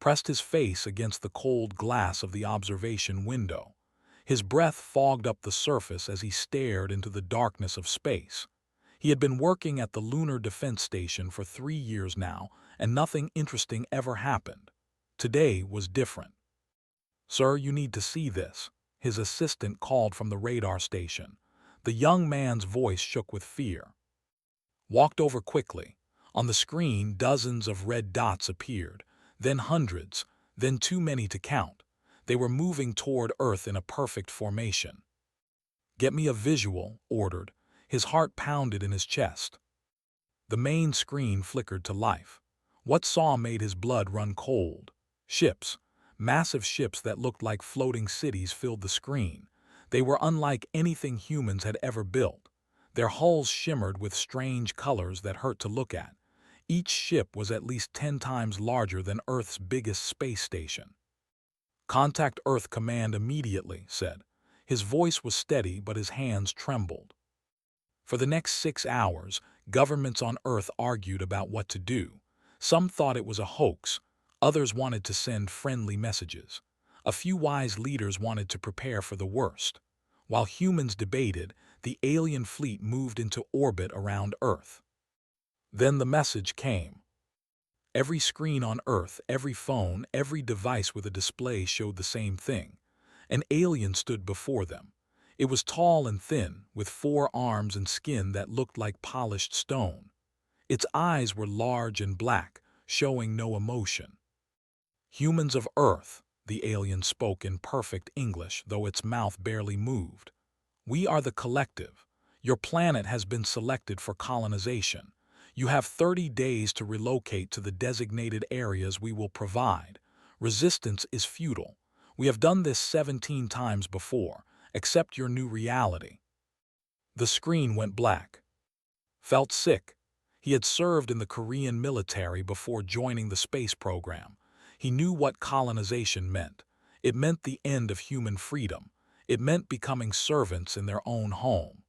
pressed his face against the cold glass of the observation window. His breath fogged up the surface as he stared into the darkness of space. He had been working at the Lunar Defense Station for 3 years now, and nothing interesting ever happened. Today was different. "Sir, you need to see this," his assistant called from the radar station. The young man's voice shook with fear. Walked over quickly. On the screen, dozens of red dots appeared, then hundreds, then too many to count. They were moving toward Earth in a perfect formation. "Get me a visual," ordered. His heart pounded in his chest. The main screen flickered to life. What saw made his blood run cold. Ships. Massive ships that looked like floating cities filled the screen. They were unlike anything humans had ever built. Their hulls shimmered with strange colors that hurt to look at. Each ship was at least 10 times larger than Earth's biggest space station. "Contact Earth Command immediately," said. His voice was steady, but his hands trembled. For the next 6 hours, governments on Earth argued about what to do. Some thought it was a hoax. Others wanted to send friendly messages. A few wise leaders wanted to prepare for the worst. While humans debated, the alien fleet moved into orbit around Earth. Then the message came. Every screen on Earth, every phone, every device with a display showed the same thing. An alien stood before them. It was tall and thin, with 4 arms and skin that looked like polished stone. Its eyes were large and black, showing no emotion. "Humans of Earth," the alien spoke in perfect English, though its mouth barely moved. "We are the collective. Your planet has been selected for colonization. You have 30 days to relocate to the designated areas we will provide. Resistance is futile. We have done this 17 times before. Accept your new reality." The screen went black. Felt sick. He had served in the Korean military before joining the space program. He knew what colonization meant. It meant the end of human freedom. It meant becoming servants in their own home.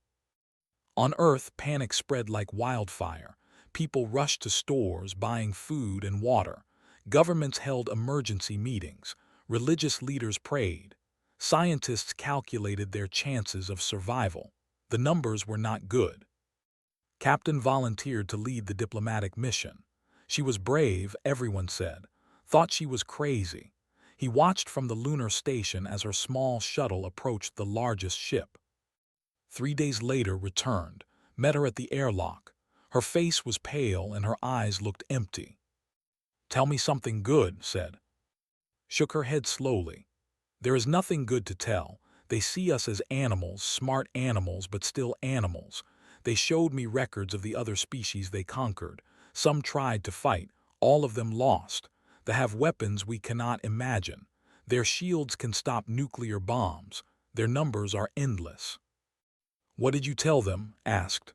On Earth, panic spread like wildfire. People rushed to stores, buying food and water. Governments held emergency meetings. Religious leaders prayed. Scientists calculated their chances of survival. The numbers were not good. Captain volunteered to lead the diplomatic mission. She was brave, everyone said. Thought she was crazy. He watched from the lunar station as her small shuttle approached the largest ship. 3 days later returned, met her at the airlock. Her face was pale and her eyes looked empty. "Tell me something good," said. Shook her head slowly. "There is nothing good to tell. They see us as animals, smart animals, but still animals. They showed me records of the other species they conquered. Some tried to fight, all of them lost. They have weapons we cannot imagine. Their shields can stop nuclear bombs. Their numbers are endless." "What did you tell them?" asked.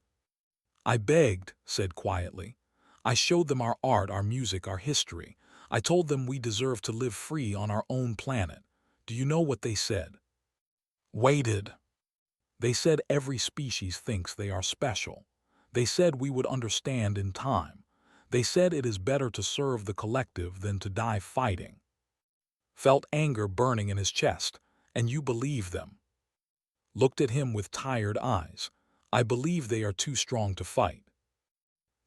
"I begged," said quietly. "I showed them our art, our music, our history. I told them we deserve to live free on our own planet. Do you know what they said?" "Waited." "They said every species thinks they are special. They said we would understand in time. They said it is better to serve the collective than to die fighting." Felt anger burning in his chest. "And you believe them?" Looked at him with tired eyes. "I believe they are too strong to fight."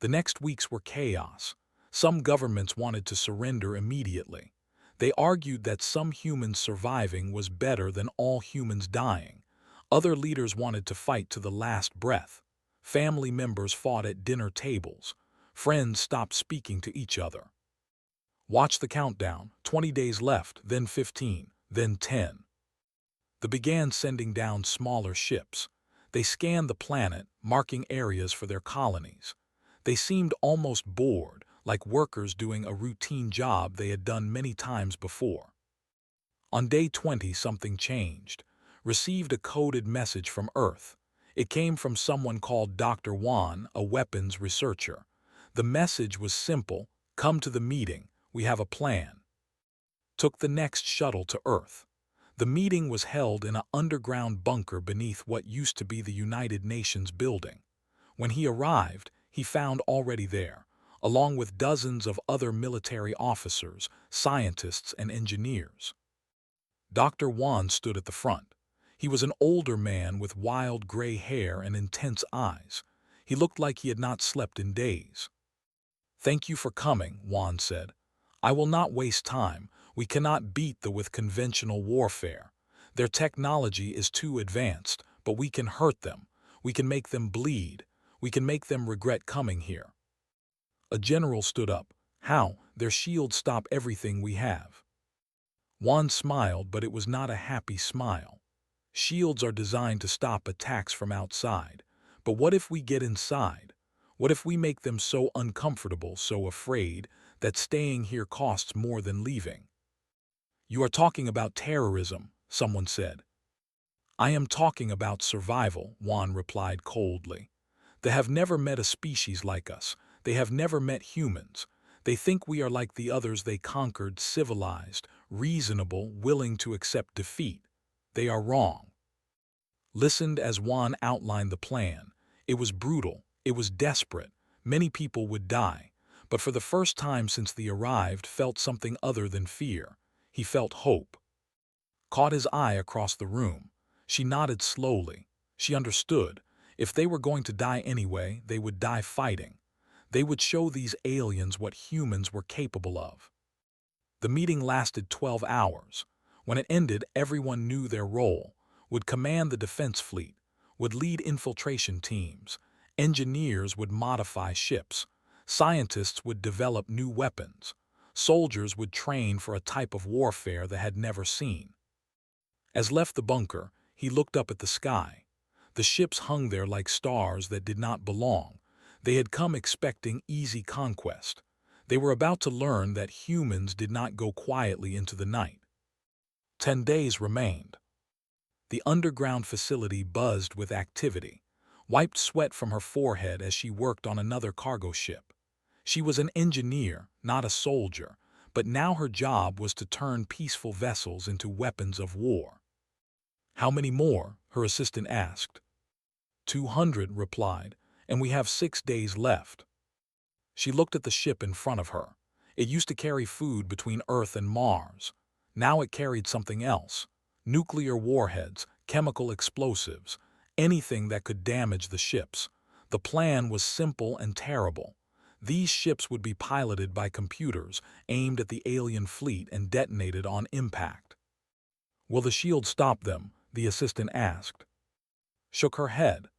The next weeks were chaos. Some governments wanted to surrender immediately. They argued that some humans surviving was better than all humans dying. Other leaders wanted to fight to the last breath. Family members fought at dinner tables. Friends stopped speaking to each other. Watch the countdown. 20 days left, then 15, then 10. They began sending down smaller ships. They scanned the planet, marking areas for their colonies. They seemed almost bored, like workers doing a routine job they had done many times before. On day 20, something changed. Received a coded message from Earth. It came from someone called Dr. Wan, a weapons researcher. The message was simple: "Come to the meeting. We have a plan." Took the next shuttle to Earth. The meeting was held in an underground bunker beneath what used to be the United Nations building. When he arrived, he found already there, along with dozens of other military officers, scientists, and engineers. Dr. Wan stood at the front. He was an older man with wild gray hair and intense eyes. He looked like he had not slept in days. "Thank you for coming," Wan said. "I will not waste time. We cannot beat them with conventional warfare. Their technology is too advanced, but we can hurt them. We can make them bleed. We can make them regret coming here." A general stood up. "How? Their shields stop everything we have." Wan smiled, but it was not a happy smile. Shields are designed to stop attacks from outside. But what if we get inside? What if we make them so uncomfortable, so afraid, that staying here costs more than leaving? "You are talking about terrorism," someone said. "I am talking about survival," Wan replied coldly. "They have never met a species like us. They have never met humans. They think we are like the others they conquered, civilized, reasonable, willing to accept defeat. They are wrong." Listened as Wan outlined the plan. It was brutal. It was desperate. Many people would die. But for the first time since they arrived, felt something other than fear. He felt hope. Caught his eye across the room. She nodded slowly. She understood. If they were going to die anyway, they would die fighting. They would show these aliens what humans were capable of. The meeting lasted 12 hours. When it ended, everyone knew their role, would command the defense fleet, would lead infiltration teams, engineers would modify ships, scientists would develop new weapons, soldiers would train for a type of warfare they had never seen. As left the bunker, he looked up at the sky. The ships hung there like stars that did not belong. They had come expecting easy conquest. They were about to learn that humans did not go quietly into the night. 10 days remained. The underground facility buzzed with activity, wiped sweat from her forehead as she worked on another cargo ship. She was an engineer, not a soldier, but now her job was to turn peaceful vessels into weapons of war. "How many more?" her assistant asked. 200, replied, "and we have 6 days left." She looked at the ship in front of her. It used to carry food between Earth and Mars. Now it carried something else. Nuclear warheads, chemical explosives, anything that could damage the ships. The plan was simple and terrible. These ships would be piloted by computers, aimed at the alien fleet and detonated on impact. "Will the shield stop them?" the assistant asked. Shook her head.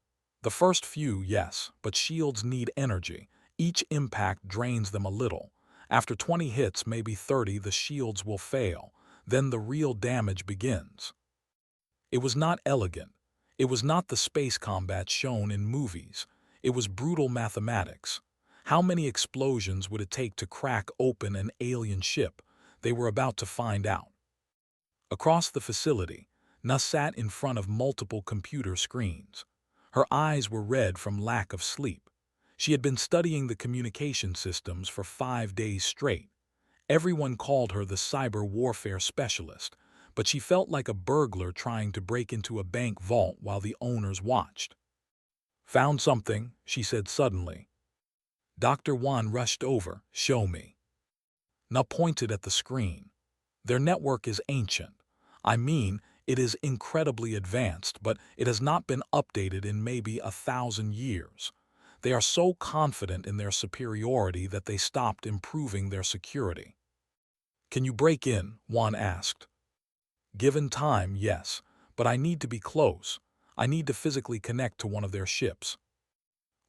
"The first few, yes, but shields need energy. Each impact drains them a little. After 20 hits, maybe 30, the shields will fail. Then the real damage begins." It was not elegant. It was not the space combat shown in movies. It was brutal mathematics. How many explosions would it take to crack open an alien ship? They were about to find out. Across the facility, Na sat in front of multiple computer screens. Her eyes were red from lack of sleep. She had been studying the communication systems for 5 days straight. Everyone called her the cyber warfare specialist, but she felt like a burglar trying to break into a bank vault while the owners watched. "Found something," she said suddenly. Dr. Wan rushed over. "Show me." Na pointed at the screen. "Their network is ancient. I mean, it is incredibly advanced, but it has not been updated in maybe 1,000 years. They are so confident in their superiority that they stopped improving their security." "Can you break in?" Wan asked. "Given time, yes, but I need to be close. I need to physically connect to one of their ships."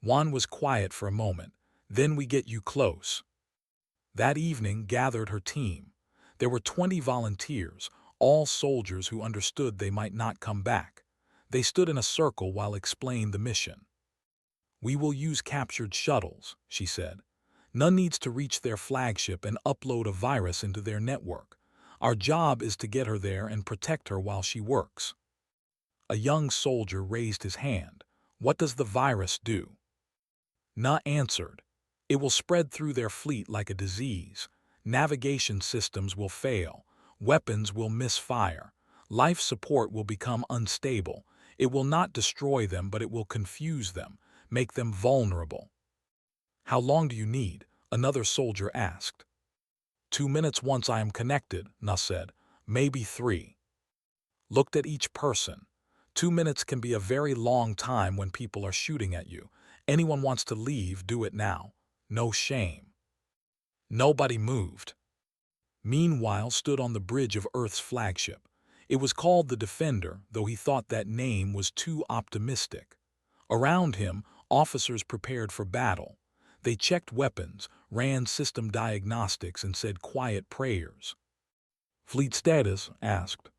Wan was quiet for a moment. "Then we get you close." That evening gathered her team. There were 20 volunteers, all soldiers who understood they might not come back. They stood in a circle while explained the mission. "We will use captured shuttles," she said. "None needs to reach their flagship and upload a virus into their network. Our job is to get her there and protect her while she works." A young soldier raised his hand. "What does the virus do?" Na answered. "It will spread through their fleet like a disease. Navigation systems will fail. Weapons will misfire. Life support will become unstable. It will not destroy them, but it will confuse them, make them vulnerable." "How long do you need?" Another soldier asked. 2 minutes once I am connected, Na said. Maybe 3. Looked at each person. 2 minutes can be a very long time when people are shooting at you. Anyone wants to leave, do it now. No shame. Nobody moved. Meanwhile stood on the bridge of Earth's flagship. It was called the Defender, though he thought that name was too optimistic. Around him, officers prepared for battle. They checked weapons, ran system diagnostics, and said quiet prayers. Fleet status? Asked.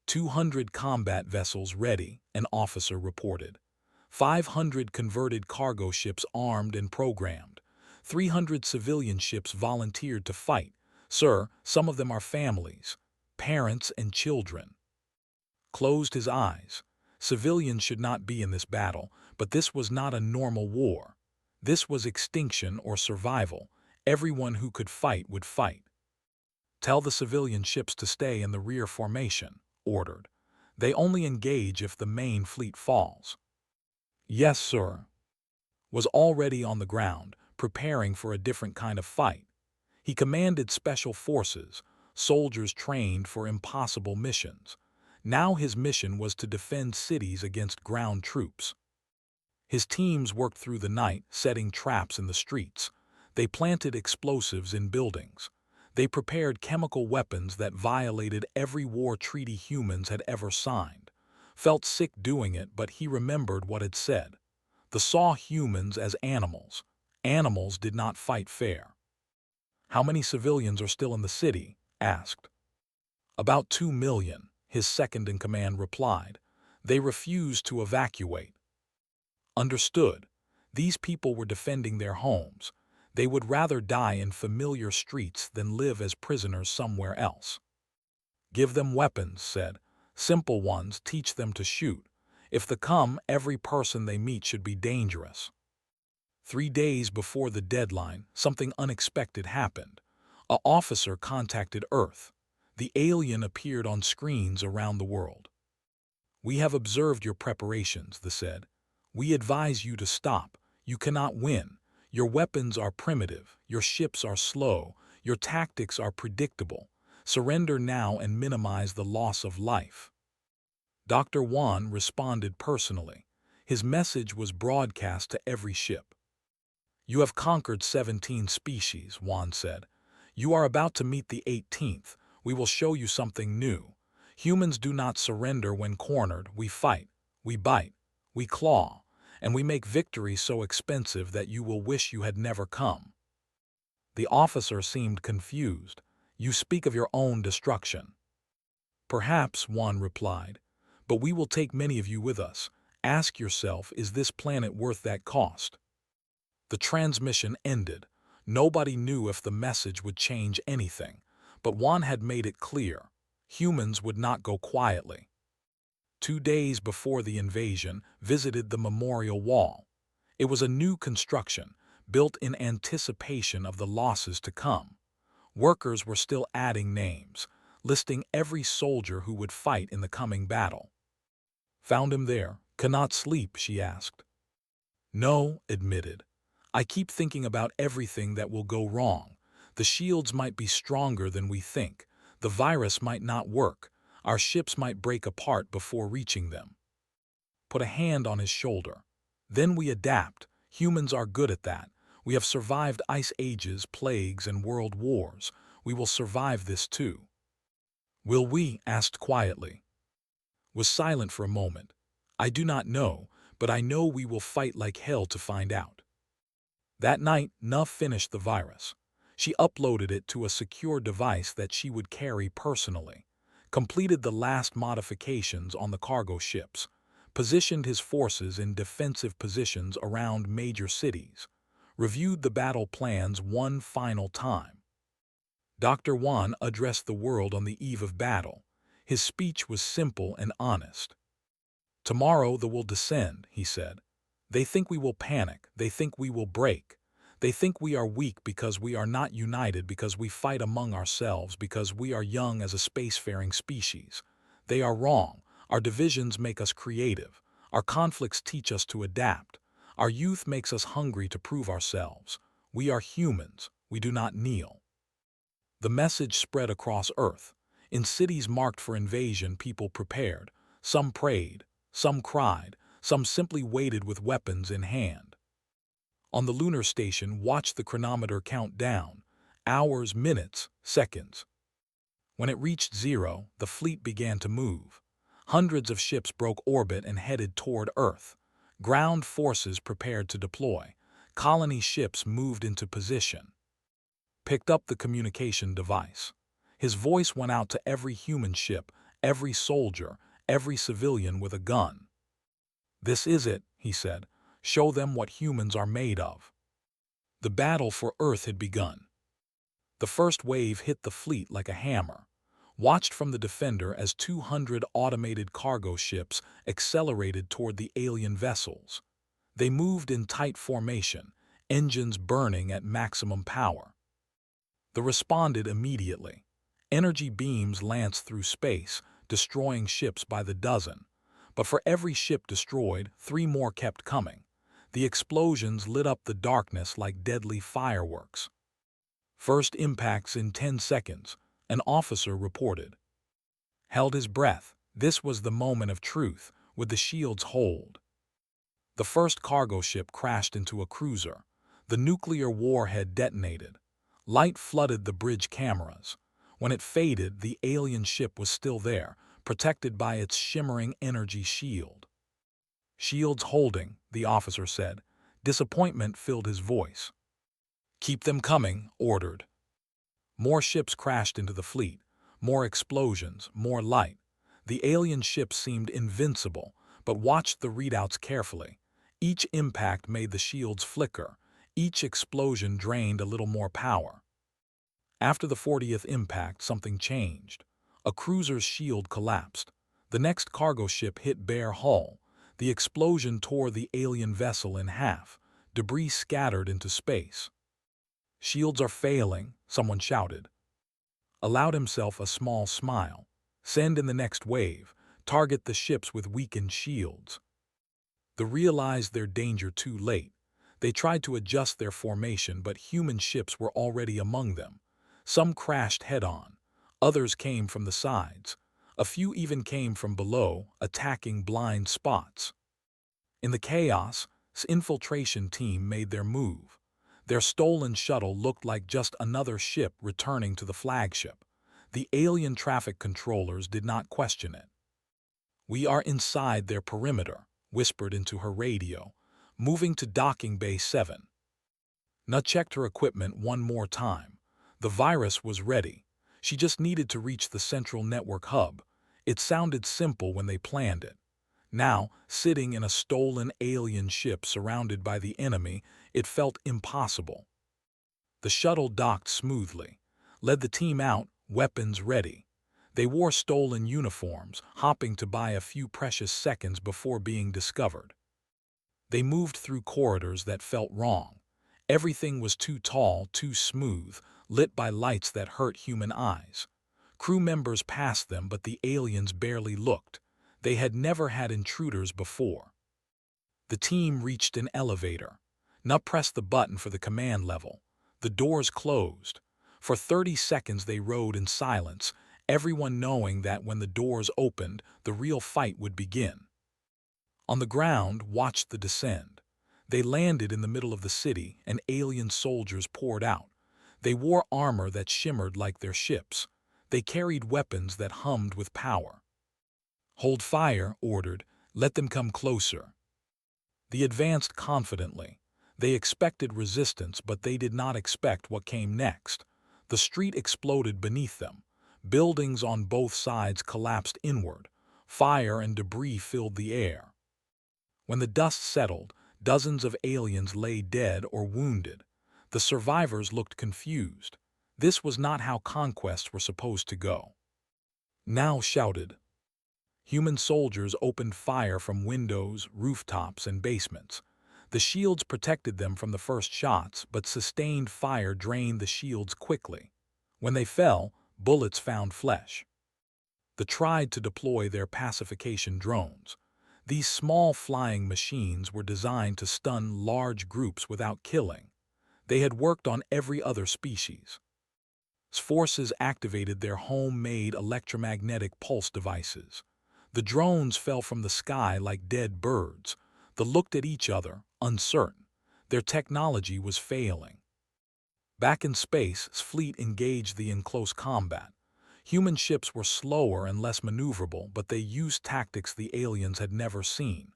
200 combat vessels ready, an officer reported. 500 converted cargo ships armed and programmed. 300 civilian ships volunteered to fight. Sir, some of them are families, parents and children. Closed his eyes. Civilians should not be in this battle, but this was not a normal war. This was extinction or survival. Everyone who could fight would fight. Tell the civilian ships to stay in the rear formation, ordered. They only engage if the main fleet falls. Yes, sir. Was already on the ground, preparing for a different kind of fight. He commanded special forces, soldiers trained for impossible missions. Now his mission was to defend cities against ground troops. His teams worked through the night, setting traps in the streets. They planted explosives in buildings. They prepared chemical weapons that violated every war treaty humans had ever signed. Felt sick doing it, but he remembered what it said. They saw humans as animals. Animals did not fight fair. How many civilians are still in the city? Asked. About 2 million, his second-in-command replied. They refused to evacuate. Understood. These people were defending their homes. They would rather die in familiar streets than live as prisoners somewhere else. Give them weapons, said. Simple ones, teach them to shoot. If they come, every person they meet should be dangerous. 3 days before the deadline, something unexpected happened. An officer contacted Earth. The alien appeared on screens around the world. We have observed your preparations, they said. We advise you to stop. You cannot win. Your weapons are primitive. Your ships are slow. Your tactics are predictable. Surrender now and minimize the loss of life. Dr. Wan responded personally. His message was broadcast to every ship. You have conquered 17 species, Wan said. You are about to meet the 18th. We will show you something new. Humans do not surrender when cornered. We fight. We bite. We claw. And we make victory so expensive that you will wish you had never come. The officer seemed confused. You speak of your own destruction. Perhaps, Wan replied. But we will take many of you with us. Ask yourself, is this planet worth that cost? The transmission ended. Nobody knew if the message would change anything, but Wan had made it clear. Humans would not go quietly. 2 days before the invasion, visited the memorial wall. It was a new construction, built in anticipation of the losses to come. Workers were still adding names, listing every soldier who would fight in the coming battle. Found him there. Cannot sleep, she asked. No, admitted. I keep thinking about everything that will go wrong. The shields might be stronger than we think. The virus might not work. Our ships might break apart before reaching them. Put a hand on his shoulder. Then we adapt. Humans are good at that. We have survived ice ages, plagues, and world wars. We will survive this too. Will we? Asked quietly. Was silent for a moment. I do not know, but I know we will fight like hell to find out. That night, Nuff finished the virus. She uploaded it to a secure device that she would carry personally, completed the last modifications on the cargo ships, positioned his forces in defensive positions around major cities, reviewed the battle plans one final time. Dr. Wan addressed the world on the eve of battle. His speech was simple and honest. Tomorrow they will descend, he said. They think we will panic. They think we will break. They think we are weak because we are not united, because we fight among ourselves, because we are young as a spacefaring species. They are wrong. Our divisions make us creative. Our conflicts teach us to adapt. Our youth makes us hungry to prove ourselves. "We are humans. We do not kneel." The message spread across Earth. In cities marked for invasion, people prepared. Some prayed, some cried, some simply waited with weapons in hand. On the lunar station, watch the chronometer count down. Hours, minutes, seconds. When it reached zero, the fleet began to move. Hundreds of ships broke orbit and headed toward Earth. Ground forces prepared to deploy. Colony ships moved into position. Picked up the communication device. His voice went out to every human ship, every soldier, every civilian with a gun. "This is it," he said. "Show them what humans are made of." The battle for Earth had begun. The first wave hit the fleet like a hammer. Watched from the Defender as 200 automated cargo ships accelerated toward the alien vessels. They moved in tight formation, engines burning at maximum power. They responded immediately. Energy beams lanced through space, destroying ships by the dozen. But for every ship destroyed, 3 more kept coming. The explosions lit up the darkness like deadly fireworks. First impacts in 10 seconds, an officer reported. Held his breath. This was the moment of truth, with the shields hold. The first cargo ship crashed into a cruiser. The nuclear warhead detonated. Light flooded the bridge cameras. When it faded, the alien ship was still there, protected by its shimmering energy shield. "Shields holding," the officer said. Disappointment filled his voice. "Keep them coming," ordered. More ships crashed into the fleet. More explosions, more light. The alien ships seemed invincible, but watched the readouts carefully. Each impact made the shields flicker. Each explosion drained a little more power. After the 40th impact, something changed. A cruiser's shield collapsed. The next cargo ship hit bare hull. The explosion tore the alien vessel in half. Debris scattered into space. "Shields are failing," someone shouted. Allowed himself a small smile. "Send in the next wave. Target the ships with weakened shields." They realized their danger too late. They tried to adjust their formation, but human ships were already among them. Some crashed head-on. Others came from the sides. A few even came from below, attacking blind spots. In the chaos, the infiltration team made their move. Their stolen shuttle looked like just another ship returning to the flagship. The alien traffic controllers did not question it. "We are inside their perimeter," whispered into her radio, moving to docking bay 7. Na checked her equipment one more time. The virus was ready. She just needed to reach the central network hub. It sounded simple when they planned it. Now, sitting in a stolen alien ship surrounded by the enemy, it felt impossible. The shuttle docked smoothly, led the team out, weapons ready. They wore stolen uniforms, hopping to buy a few precious seconds before being discovered. They moved through corridors that felt wrong. Everything was too tall, too smooth, lit by lights that hurt human eyes. Crew members passed them, but the aliens barely looked. They had never had intruders before. The team reached an elevator. Na pressed the button for the command level. The doors closed. For 30 seconds they rode in silence, everyone knowing that when the doors opened, the real fight would begin. On the ground, watched the descend. They landed in the middle of the city, and alien soldiers poured out. They wore armor that shimmered like their ships. They carried weapons that hummed with power. "Hold fire," ordered. "Let them come closer." They advanced confidently. They expected resistance, but they did not expect what came next. The street exploded beneath them. Buildings on both sides collapsed inward. Fire and debris filled the air. When the dust settled, dozens of aliens lay dead or wounded. The survivors looked confused. This was not how conquests were supposed to go. Now shouted. Human soldiers opened fire from windows, rooftops, and basements. The shields protected them from the first shots, but sustained fire drained the shields quickly. When they fell, bullets found flesh. They tried to deploy their pacification drones. These small flying machines were designed to stun large groups without killing. They had worked on every other species. Forces activated their homemade electromagnetic pulse devices. The drones fell from the sky like dead birds. They looked at each other, uncertain. Their technology was failing. Back in space, fleet engaged in close combat. Human ships were slower and less maneuverable, but they used tactics the aliens had never seen.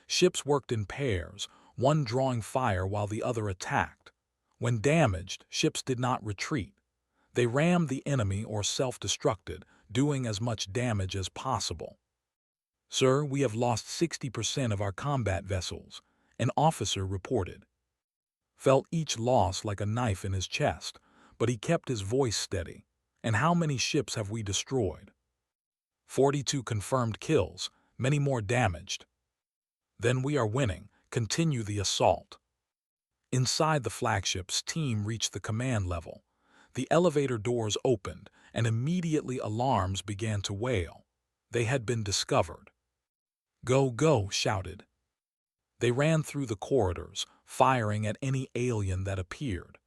Ships worked in pairs, one drawing fire while the other attacked. When damaged, ships did not retreat. They rammed the enemy or self-destructed, doing as much damage as possible. "Sir, we have lost 60% of our combat vessels," an officer reported. Felt each loss like a knife in his chest, but he kept his voice steady. "And how many ships have we destroyed?" 42 confirmed kills, many more damaged." "Then we are winning. Continue the assault." Inside the flagship's team reached the command level. The elevator doors opened, and immediately alarms began to wail. They had been discovered. "Go, go," shouted. They ran through the corridors, firing at any alien that appeared.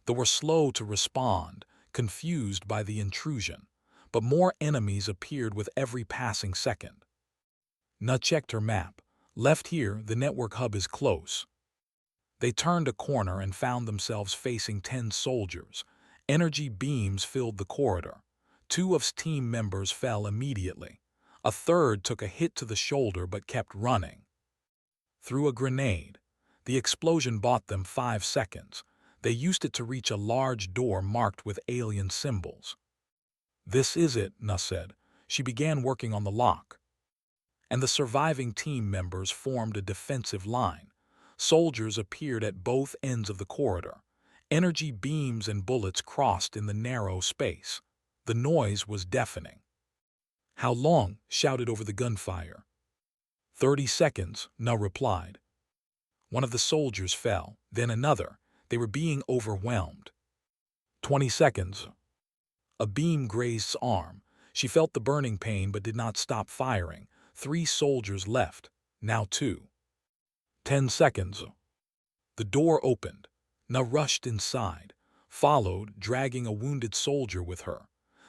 They were slow to respond, confused by the intrusion, but more enemies appeared with every passing second. Na checked her map. "Left here, the network hub is close." They turned a corner and found themselves facing 10 soldiers. Energy beams filled the corridor. 2 of team members fell immediately. A third took a hit to the shoulder but kept running. Threw a grenade. The explosion bought them 5 seconds. They used it to reach a large door marked with alien symbols. "This is it," Na said. She began working on the lock. And the surviving team members formed a defensive line. Soldiers appeared at both ends of the corridor. Energy beams and bullets crossed in the narrow space. The noise was deafening. "How long?" shouted over the gunfire. 30 seconds, Na replied. One of the soldiers fell, then another. They were being overwhelmed. 20 seconds. A beam grazed his arm. She felt the burning pain but did not stop firing. 3 soldiers left, now 2. 10 seconds. The door opened. Na rushed inside, followed, dragging a wounded soldier with her.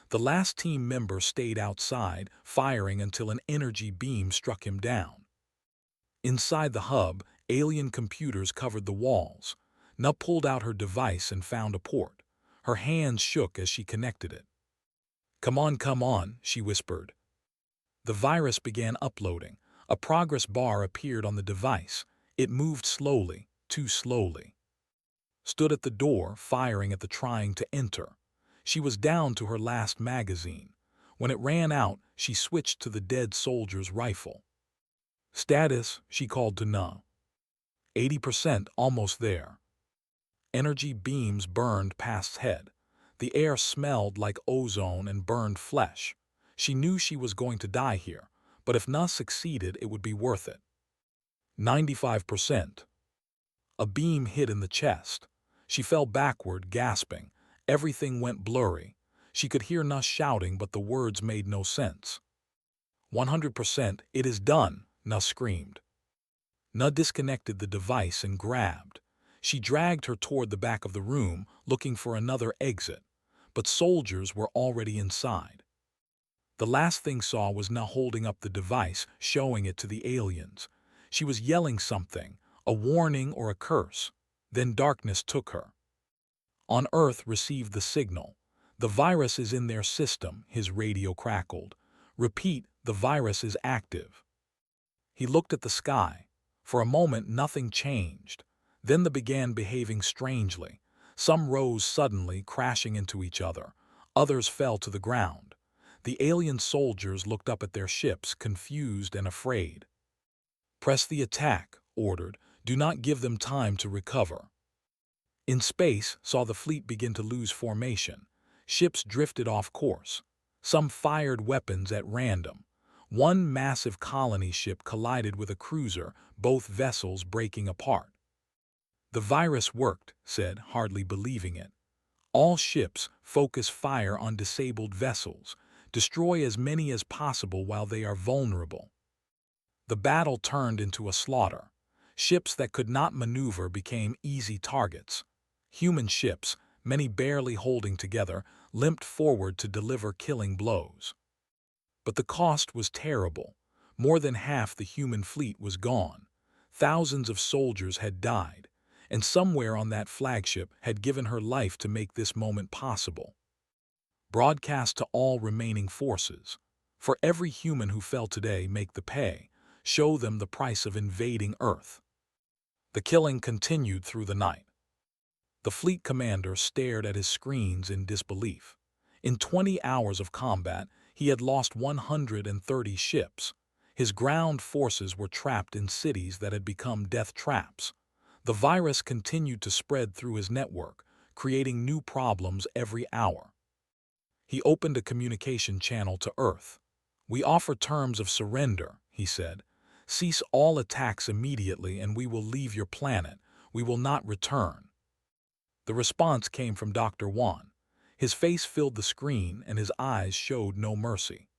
The last team member stayed outside, firing until an energy beam struck him down. Inside the hub, alien computers covered the walls. Na pulled out her device and found a port. Her hands shook as she connected it. Come on," she whispered. The virus began uploading. A progress bar appeared on the device. It moved slowly, too slowly. Stood at the door, firing at the trying to enter. She was down to her last magazine. When it ran out, she switched to the dead soldier's rifle. "Status," she called to Na. 80%, almost there. Energy beams burned past head. The air smelled like ozone and burned flesh. She knew she was going to die here, but if Na succeeded, it would be worth it. 95%. A beam hit in the chest. She fell backward, gasping. Everything went blurry. She could hear Na shouting, but the words made no sense. 100%, it is done, Na screamed. Na disconnected the device and grabbed. She dragged her toward the back of the room, looking for another exit, but soldiers were already inside. The last thing saw was Na holding up the device, showing it to the aliens. She was yelling something, a warning or a curse. Then darkness took her. On Earth received the signal. "The virus is in their system," his radio crackled. "Repeat, the virus is active." He looked at the sky. For a moment nothing changed. Then they began behaving strangely. Some rose suddenly, crashing into each other. Others fell to the ground. The alien soldiers looked up at their ships, confused and afraid. "Press the attack," ordered. "Do not give them time to recover." In space, saw the fleet begin to lose formation. Ships drifted off course. Some fired weapons at random. One massive colony ship collided with a cruiser, both vessels breaking apart. "The virus worked," said, hardly believing it. "All ships, focus fire on disabled vessels. Destroy as many as possible while they are vulnerable." The battle turned into a slaughter. Ships that could not maneuver became easy targets. Human ships, many barely holding together, limped forward to deliver killing blows. But the cost was terrible. More than half the human fleet was gone. Thousands of soldiers had died, and somewhere on that flagship had given her life to make this moment possible. Broadcast to all remaining forces. For every human who fell today, make the pay. Show them the price of invading Earth. The killing continued through the night. The fleet commander stared at his screens in disbelief. In 20 hours of combat, he had lost 130 ships. His ground forces were trapped in cities that had become death traps. The virus continued to spread through his network, creating new problems every hour. He opened a communication channel to Earth. "We offer terms of surrender," he said. "Cease all attacks immediately and we will leave your planet. We will not return." The response came from Dr. Wan. His face filled the screen and his eyes showed no mercy.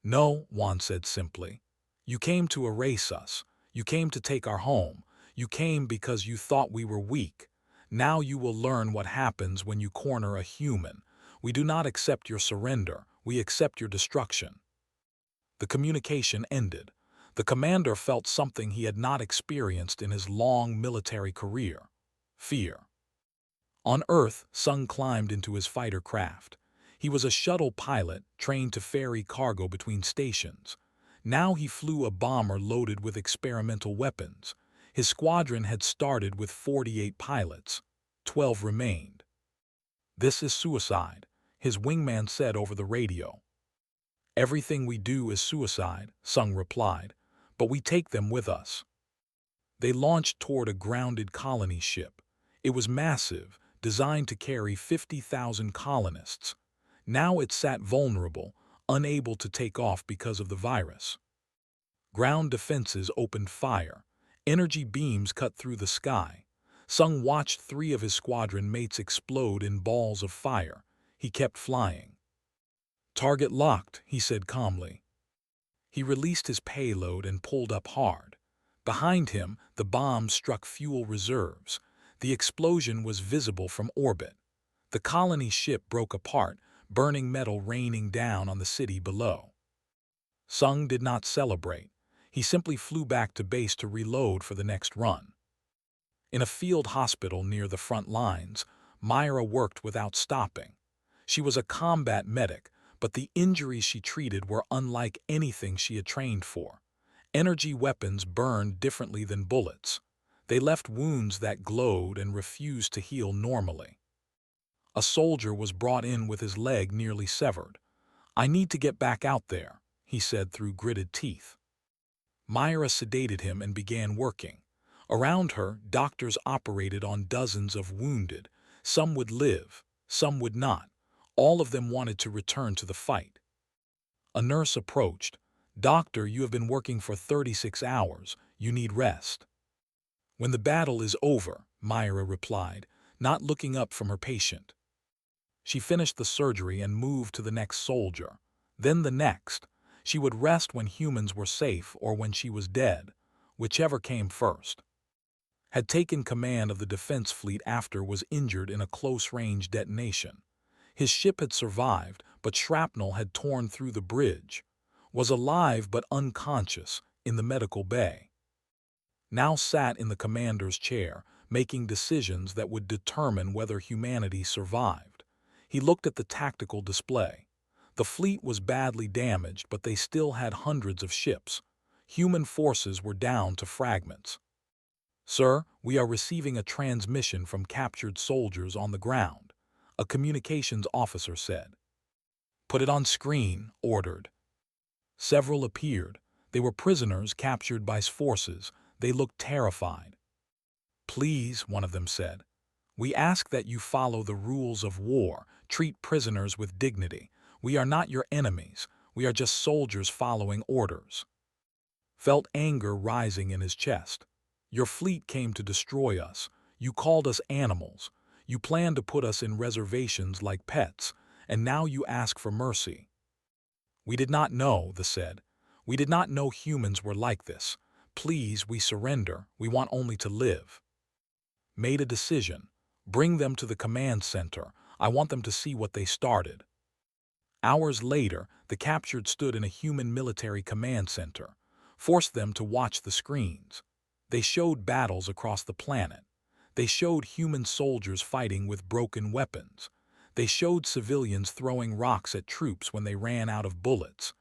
"No," Wan said simply. "You came to erase us. You came to take our home. You came because you thought we were weak. Now you will learn what happens when you corner a human. We do not accept your surrender. We accept your destruction." The communication ended. The commander felt something he had not experienced in his long military career: fear. On Earth, Sung climbed into his fighter craft. He was a shuttle pilot trained to ferry cargo between stations. Now he flew a bomber loaded with experimental weapons. His squadron had started with 48 pilots. 12 remained. "This is suicide," his wingman said over the radio. "Everything we do is suicide," Sung replied, "but we take them with us." They launched toward a grounded colony ship. It was massive, designed to carry 50,000 colonists. Now it sat vulnerable, unable to take off because of the virus. Ground defenses opened fire. Energy beams cut through the sky. Sung watched 3 of his squadron mates explode in balls of fire. He kept flying. "Target locked," he said calmly. He released his payload and pulled up hard. Behind him, the bomb struck fuel reserves. The explosion was visible from orbit. The colony ship broke apart, burning metal raining down on the city below. Sung did not celebrate. He simply flew back to base to reload for the next run. In a field hospital near the front lines, Myra worked without stopping. She was a combat medic, but the injuries she treated were unlike anything she had trained for. Energy weapons burned differently than bullets. They left wounds that glowed and refused to heal normally. A soldier was brought in with his leg nearly severed. "I need to get back out there," he said through gritted teeth. Myra sedated him and began working. Around her, doctors operated on dozens of wounded. Some would live, some would not. All of them wanted to return to the fight. A nurse approached. "Doctor, you have been working for 36 hours. You need rest." "When the battle is over," Myra replied, not looking up from her patient. She finished the surgery and moved to the next soldier. Then the next. She would rest when humans were safe or when she was dead, whichever came first. Had taken command of the defense fleet after was injured in a close-range detonation. His ship had survived, but shrapnel had torn through the bridge. Was alive but unconscious in the medical bay. Now sat in the commander's chair, making decisions that would determine whether humanity survived. He looked at the tactical display. The fleet was badly damaged, but they still had hundreds of ships. Human forces were down to fragments. "Sir, we are receiving a transmission from captured soldiers on the ground," a communications officer said. "Put it on screen," ordered. Several appeared. They were prisoners captured by forces. They looked terrified. "Please," one of them said, "we ask that you follow the rules of war, treat prisoners with dignity. We are not your enemies. We are just soldiers following orders." Felt anger rising in his chest. "Your fleet came to destroy us. You called us animals. You planned to put us in reservations like pets, and now you ask for mercy." "We did not know," they said. "We did not know humans were like this. Please, we surrender. We want only to live." Made a decision. Bring them to the command center. I want them to see what they started. Hours later, the captured stood in a human military command center, forced them to watch the screens. They showed battles across the planet. They showed human soldiers fighting with broken weapons. They showed civilians throwing rocks at troops when they ran out of bullets.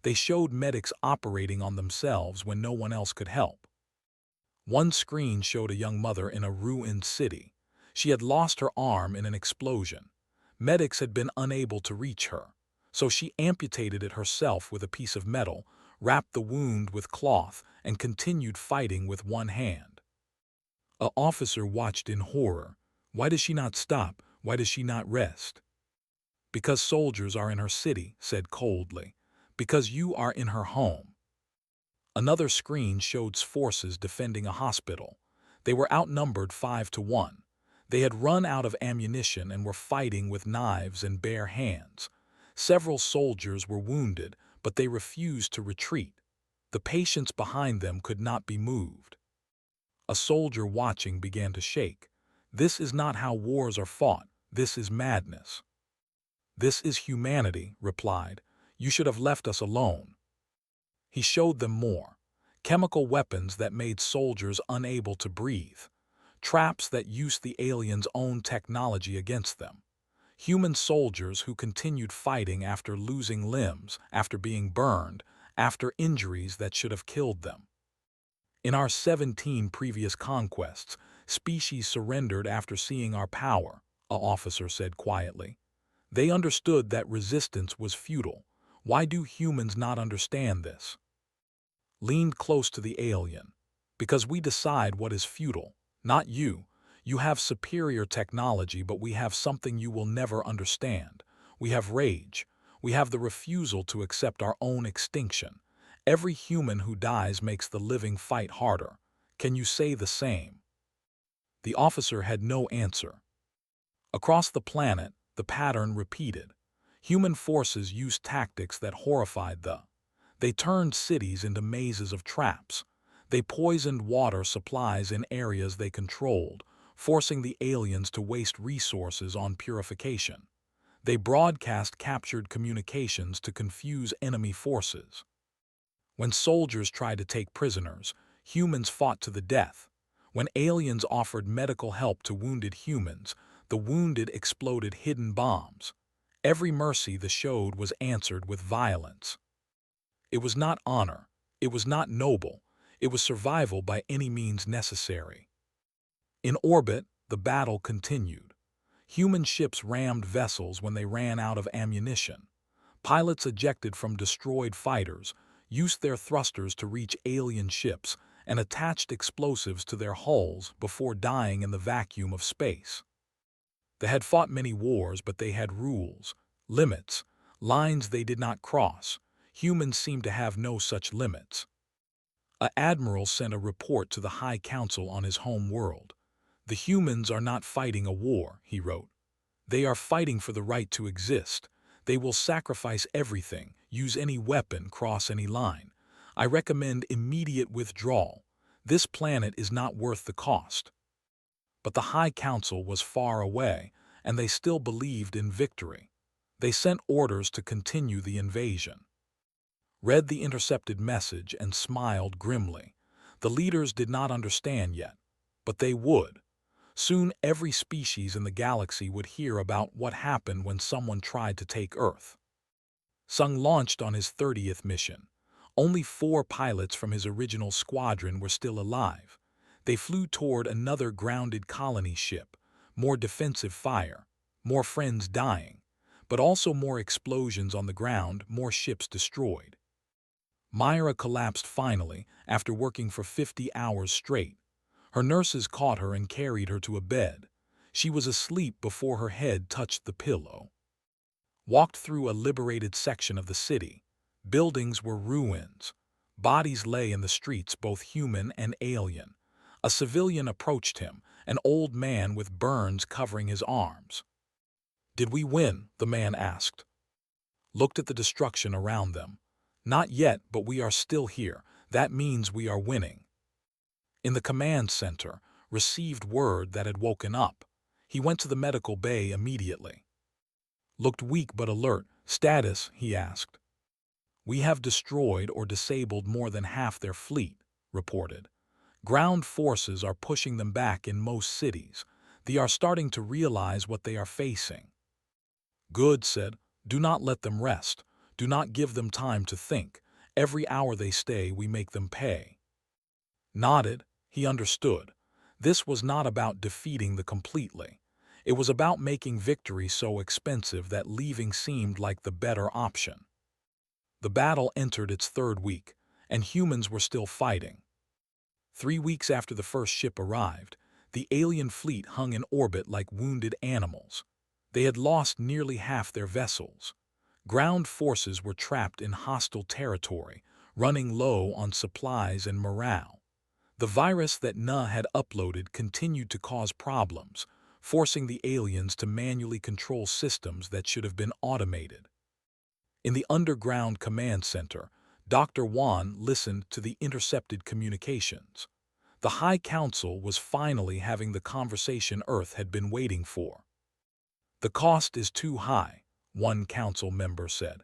They showed medics operating on themselves when no one else could help. One screen showed a young mother in a ruined city. She had lost her arm in an explosion. Medics had been unable to reach her, so she amputated it herself with a piece of metal, wrapped the wound with cloth, and continued fighting with one hand. An officer watched in horror. Why does she not stop? Why does she not rest? Because soldiers are in her city, said coldly. Because you are in her home. Another screen showed forces defending a hospital. They were outnumbered 5-1. They had run out of ammunition and were fighting with knives and bare hands. Several soldiers were wounded, but they refused to retreat. The patients behind them could not be moved. A soldier watching began to shake. This is not how wars are fought. This is madness. This is humanity, replied. You should have left us alone. He showed them more. Chemical weapons that made soldiers unable to breathe. Traps that used the aliens' own technology against them. Human soldiers who continued fighting after losing limbs, after being burned, after injuries that should have killed them. In our 17 previous conquests, species surrendered after seeing our power, an officer said quietly. They understood that resistance was futile. Why do humans not understand this? Leaned close to the alien. Because we decide what is futile, not you. You have superior technology, but we have something you will never understand. We have rage. We have the refusal to accept our own extinction. Every human who dies makes the living fight harder. Can you say the same? The officer had no answer. Across the planet, the pattern repeated. Human forces used tactics that horrified the. They turned cities into mazes of traps. They poisoned water supplies in areas they controlled, forcing the aliens to waste resources on purification. They broadcast captured communications to confuse enemy forces. When soldiers tried to take prisoners, humans fought to the death. When aliens offered medical help to wounded humans, the wounded exploded hidden bombs. Every mercy they showed was answered with violence. It was not honor. It was not noble. It was survival by any means necessary. In orbit, the battle continued. Human ships rammed vessels when they ran out of ammunition. Pilots ejected from destroyed fighters, used their thrusters to reach alien ships, and attached explosives to their hulls before dying in the vacuum of space. They had fought many wars, but they had rules, limits, lines they did not cross. Humans seemed to have no such limits. An admiral sent a report to the High Council on his home world. The humans are not fighting a war, he wrote. They are fighting for the right to exist. They will sacrifice everything, use any weapon, cross any line. I recommend immediate withdrawal. This planet is not worth the cost. But the High Council was far away, and they still believed in victory. They sent orders to continue the invasion. Read the intercepted message and smiled grimly. The leaders did not understand yet, but they would. Soon every species in the galaxy would hear about what happened when someone tried to take Earth. Sung launched on his 30th mission. Only 4 pilots from his original squadron were still alive. They flew toward another grounded colony ship, more defensive fire, more friends dying, but also more explosions on the ground, more ships destroyed. Myra collapsed finally after working for 50 hours straight. Her nurses caught her and carried her to a bed. She was asleep before her head touched the pillow. Walked through a liberated section of the city. Buildings were ruins. Bodies lay in the streets, both human and alien. A civilian approached him, an old man with burns covering his arms. "Did we win?" the man asked. Looked at the destruction around them. "Not yet, but we are still here. That means we are winning." In the command center, received word that had woken up. He went to the medical bay immediately. Looked weak but alert. Status, he asked. We have destroyed or disabled more than half their fleet, reported. Ground forces are pushing them back in most cities. They are starting to realize what they are facing. Good, said. Do not let them rest. Do not give them time to think. Every hour they stay, we make them pay. Nodded. He understood. This was not about defeating them completely. It was about making victory so expensive that leaving seemed like the better option. The battle entered its third week, and humans were still fighting. 3 weeks after the first ship arrived, the alien fleet hung in orbit like wounded animals. They had lost nearly half their vessels. Ground forces were trapped in hostile territory, running low on supplies and morale. The virus that NA had uploaded continued to cause problems, forcing the aliens to manually control systems that should have been automated. In the underground command center, Dr. Wan listened to the intercepted communications. The High Council was finally having the conversation Earth had been waiting for. The cost is too high, one council member said.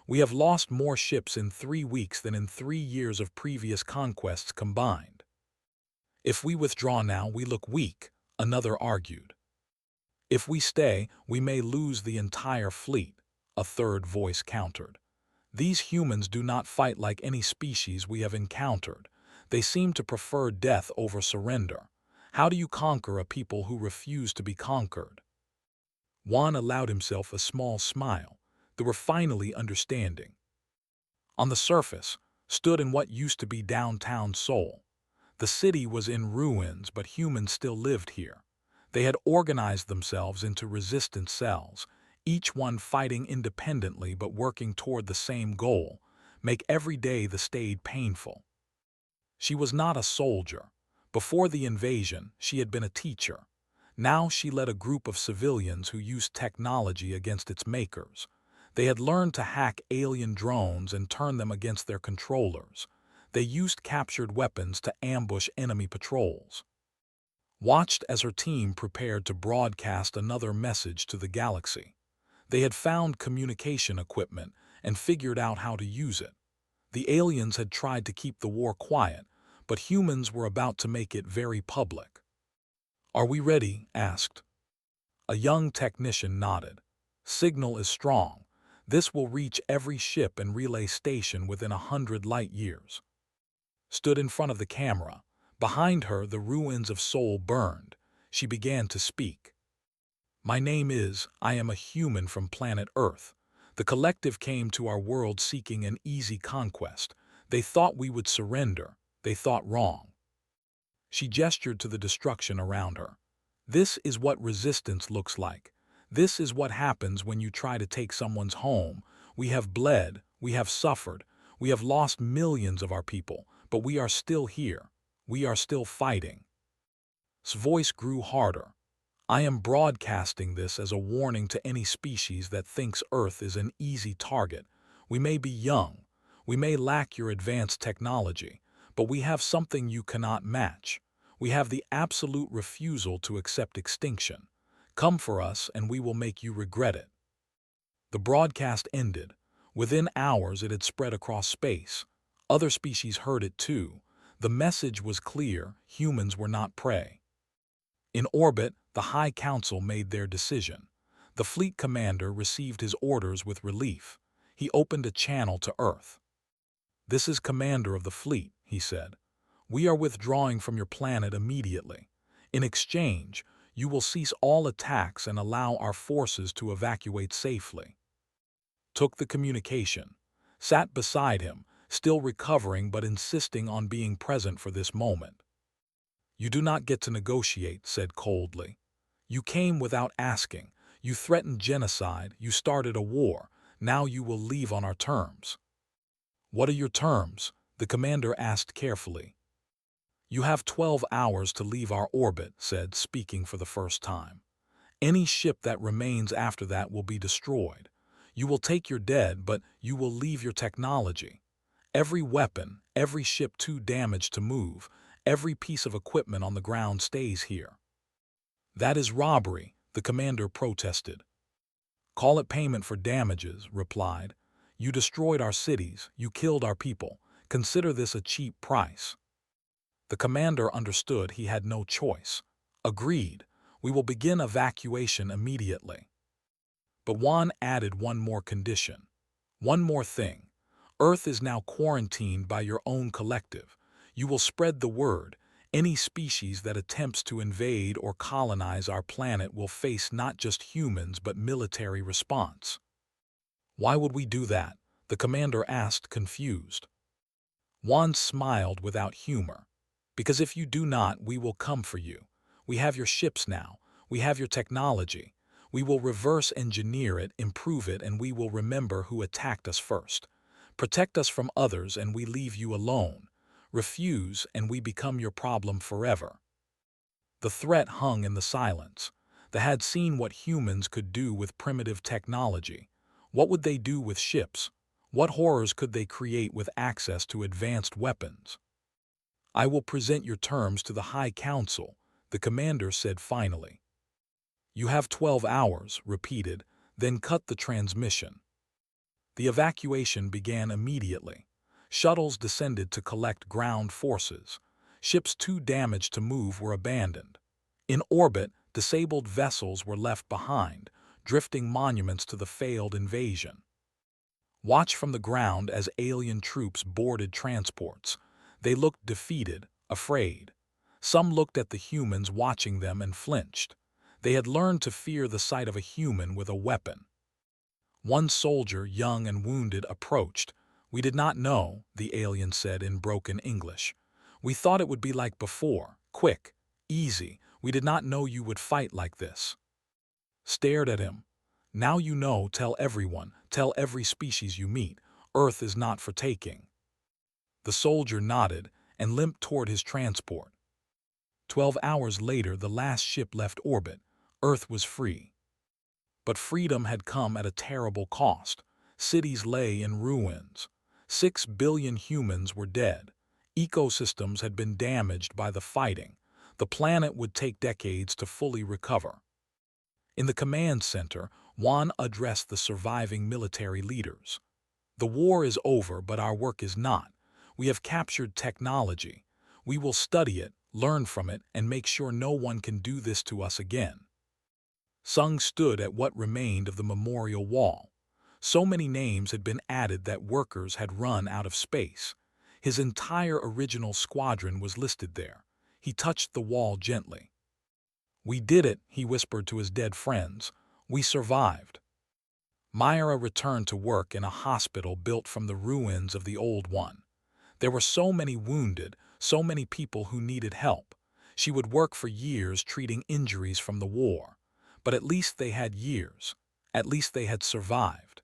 We have lost more ships in 3 weeks than in 3 years of previous conquests combined. If we withdraw now, we look weak, another argued. If we stay, we may lose the entire fleet, a third voice countered. These humans do not fight like any species we have encountered. They seem to prefer death over surrender. How do you conquer a people who refuse to be conquered? Juan allowed himself a small smile. They were finally understanding. On the surface, stood in what used to be downtown Seoul. The city was in ruins, but humans still lived here. They had organized themselves into resistance cells, each one fighting independently but working toward the same goal, make every day the state painful. She was not a soldier. Before the invasion, she had been a teacher. Now she led a group of civilians who used technology against its makers. They had learned to hack alien drones and turn them against their controllers. They used captured weapons to ambush enemy patrols. Watched as her team prepared to broadcast another message to the galaxy. They had found communication equipment and figured out how to use it. The aliens had tried to keep the war quiet, but humans were about to make it very public. Are we ready? Asked. A young technician nodded. Signal is strong. This will reach every ship and relay station within 100 light years. Stood in front of the camera. Behind her, the ruins of Seoul burned. She began to speak. My name is, I am a human from planet Earth. The collective came to our world seeking an easy conquest. They thought we would surrender. They thought wrong. She gestured to the destruction around her. This is what resistance looks like. This is what happens when you try to take someone's home. We have bled, we have suffered, we have lost millions of our people, but we are still here. We are still fighting. His voice grew harder. I am broadcasting this as a warning to any species that thinks Earth is an easy target. We may be young, we may lack your advanced technology, but we have something you cannot match. We have the absolute refusal to accept extinction. Come for us and we will make you regret it. The broadcast ended. Within hours it had spread across space. Other species heard it too. The message was clear: humans were not prey. In orbit, the High Council made their decision. The fleet commander received his orders with relief. He opened a channel to Earth. This is commander of the fleet, he said. We are withdrawing from your planet immediately. In exchange, you will cease all attacks and allow our forces to evacuate safely. Took the communication. Sat beside him, still recovering but insisting on being present for this moment. You do not get to negotiate, said coldly. You came without asking. You threatened genocide. You started a war. Now you will leave on our terms. What are your terms? The commander asked carefully. You have 12 hours to leave our orbit, said, speaking for the first time. Any ship that remains after that will be destroyed. You will take your dead, but you will leave your technology. Every weapon, every ship too damaged to move, every piece of equipment on the ground stays here. "That is robbery," the commander protested. "Call it payment for damages," replied. "You destroyed our cities, you killed our people. Consider this a cheap price." The commander understood he had no choice. "Agreed. We will begin evacuation immediately." But Juan added one more condition. "One more thing. Earth is now quarantined by your own collective. You will spread the word. Any species that attempts to invade or colonize our planet will face not just humans but military response." "Why would we do that?" the commander asked, confused. Juan smiled without humor. "Because if you do not, we will come for you. We have your ships now. We have your technology. We will reverse engineer it, improve it, and we will remember who attacked us first. Protect us from others and we leave you alone. Refuse and we become your problem forever." The threat hung in the silence. They had seen what humans could do with primitive technology. What would they do with ships? What horrors could they create with access to advanced weapons? "I will present your terms to the High Council," the commander said finally. "You have 12 hours, repeated, then cut the transmission." The evacuation began immediately. Shuttles descended to collect ground forces. Ships too damaged to move were abandoned. In orbit, disabled vessels were left behind, drifting monuments to the failed invasion. Watch from the ground as alien troops boarded transports. They looked defeated, afraid. Some looked at the humans watching them and flinched. They had learned to fear the sight of a human with a weapon. One soldier, young and wounded, approached. "We did not know," the alien said in broken English. "We thought it would be like before, quick, easy. We did not know you would fight like this." Stared at him. "Now you know, tell everyone, tell every species you meet. Earth is not for taking." The soldier nodded and limped toward his transport. 12 hours later, the last ship left orbit. Earth was free. But freedom had come at a terrible cost. Cities lay in ruins. 6 billion humans were dead. Ecosystems had been damaged by the fighting. The planet would take decades to fully recover. In the command center, Juan addressed the surviving military leaders. "The war is over, but our work is not. We have captured technology. We will study it, learn from it, and make sure no one can do this to us again." Sung stood at what remained of the memorial wall. So many names had been added that workers had run out of space. His entire original squadron was listed there. He touched the wall gently. "We did it," he whispered to his dead friends. "We survived." Myra returned to work in a hospital built from the ruins of the old one. There were so many wounded, so many people who needed help. She would work for years treating injuries from the war. But at least they had years. At least they had survived.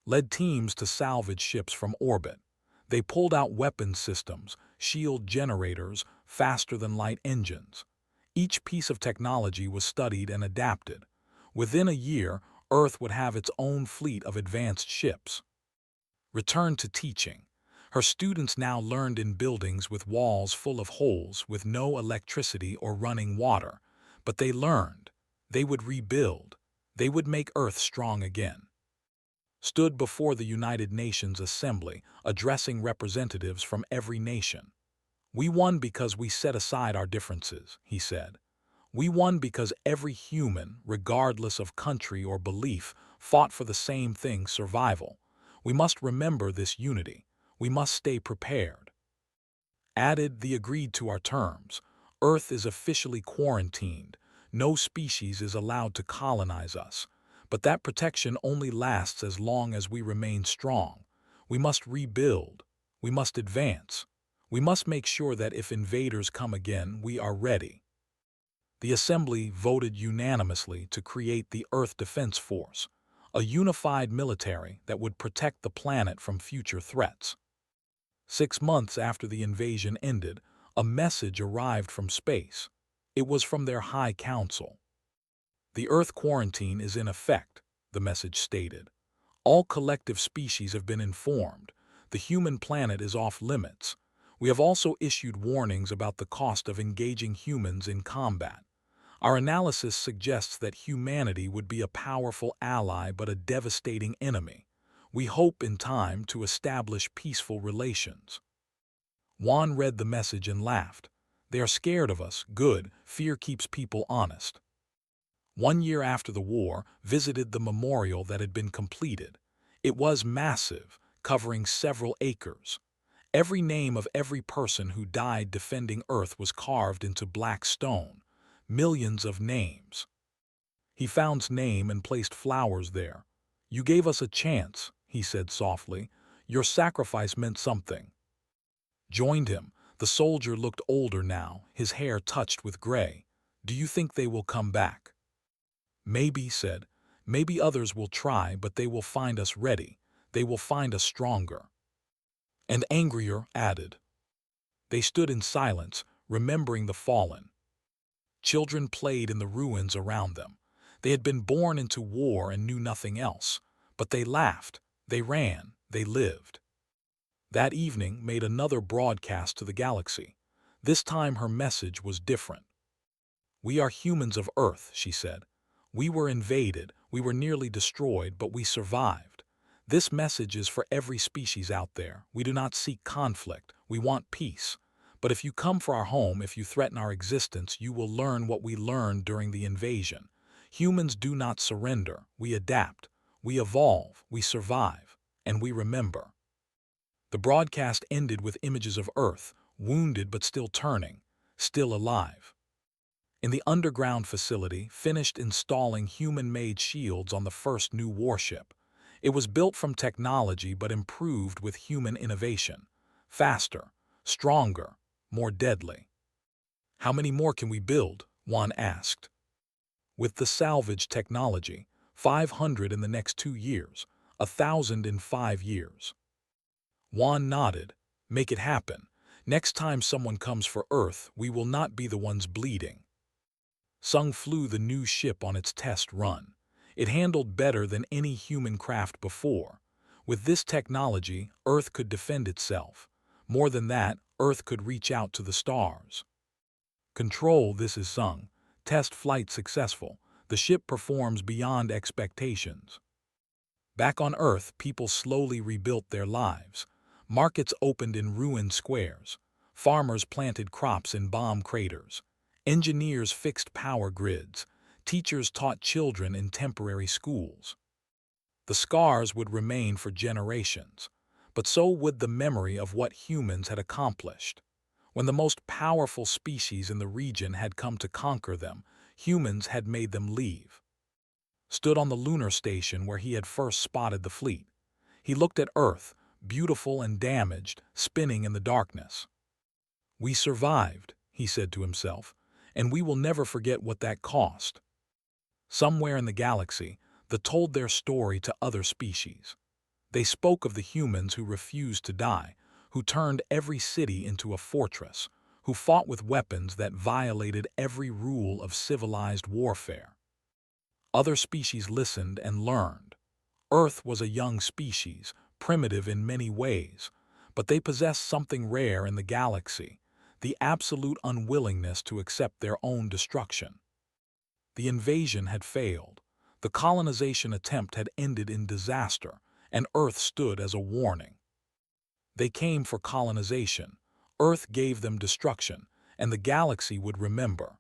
Led teams to salvage ships from orbit. They pulled out weapon systems, shield generators, faster-than-light engines. Each piece of technology was studied and adapted. Within a year, Earth would have its own fleet of advanced ships. Returned to teaching. Her students now learned in buildings with walls full of holes, with no electricity or running water. But they learned. They would rebuild. They would make Earth strong again. Stood before the United Nations Assembly, addressing representatives from every nation. "We won because we set aside our differences," he said. "We won because every human, regardless of country or belief, fought for the same thing: survival. We must remember this unity. We must stay prepared." Added, "The agreed to our terms. Earth is officially quarantined. No species is allowed to colonize us. But that protection only lasts as long as we remain strong. We must rebuild. We must advance. We must make sure that if invaders come again, we are ready." The Assembly voted unanimously to create the Earth Defense Force, a unified military that would protect the planet from future threats. 6 months after the invasion ended, a message arrived from space. It was from their High Council. "The Earth quarantine is in effect," the message stated. "All collective species have been informed. The human planet is off limits. We have also issued warnings about the cost of engaging humans in combat. Our analysis suggests that humanity would be a powerful ally but a devastating enemy. We hope in time to establish peaceful relations." Juan read the message and laughed. "They are scared of us. Good. Fear keeps people honest." 1 year after the war, visited the memorial that had been completed. It was massive, covering several acres. Every name of every person who died defending Earth was carved into black stone. Millions of names. He found his name and placed flowers there. "You gave us a chance," he said softly. "Your sacrifice meant something." Joined him. The soldier looked older now, his hair touched with gray. "Do you think they will come back?" "Maybe," said. "Maybe others will try, but they will find us ready. They will find us stronger." And angrier, added. They stood in silence, remembering the fallen. Children played in the ruins around them. They had been born into war and knew nothing else. But they laughed, they ran, they lived. That evening made another broadcast to the galaxy. This time her message was different. "We are humans of Earth," she said. "We were invaded, we were nearly destroyed, but we survived. This message is for every species out there. We do not seek conflict, we want peace. But if you come for our home, if you threaten our existence, you will learn what we learned during the invasion. Humans do not surrender, we adapt, we evolve, we survive, and we remember." The broadcast ended with images of Earth, wounded but still turning, still alive. In the underground facility, finished installing human-made shields on the first new warship. It was built from technology but improved with human innovation. Faster, stronger, more deadly. "How many more can we build?" Juan asked. "With the salvage technology, 500 in the next 2 years, 1,000 in 5 years." Juan nodded. "Make it happen. Next time someone comes for Earth, we will not be the ones bleeding." Sung flew the new ship on its test run. It handled better than any human craft before. With this technology, Earth could defend itself. More than that, Earth could reach out to the stars. "Control, this is Sung. Test flight successful. The ship performs beyond expectations." Back on Earth, people slowly rebuilt their lives. Markets opened in ruined squares. Farmers planted crops in bomb craters. Engineers fixed power grids. Teachers taught children in temporary schools. The scars would remain for generations, but so would the memory of what humans had accomplished. When the most powerful species in the region had come to conquer them, humans had made them leave. Stood on the lunar station where he had first spotted the fleet. He looked at Earth, beautiful and damaged, spinning in the darkness. "We survived," he said to himself, "and we will never forget what that cost." Somewhere in the galaxy, they told their story to other species. They spoke of the humans who refused to die, who turned every city into a fortress, who fought with weapons that violated every rule of civilized warfare. Other species listened and learned. Earth was a young species, primitive in many ways, but they possessed something rare in the galaxy: the absolute unwillingness to accept their own destruction. The invasion had failed. The colonization attempt had ended in disaster, and Earth stood as a warning. They came for colonization. Earth gave them destruction, and the galaxy would remember.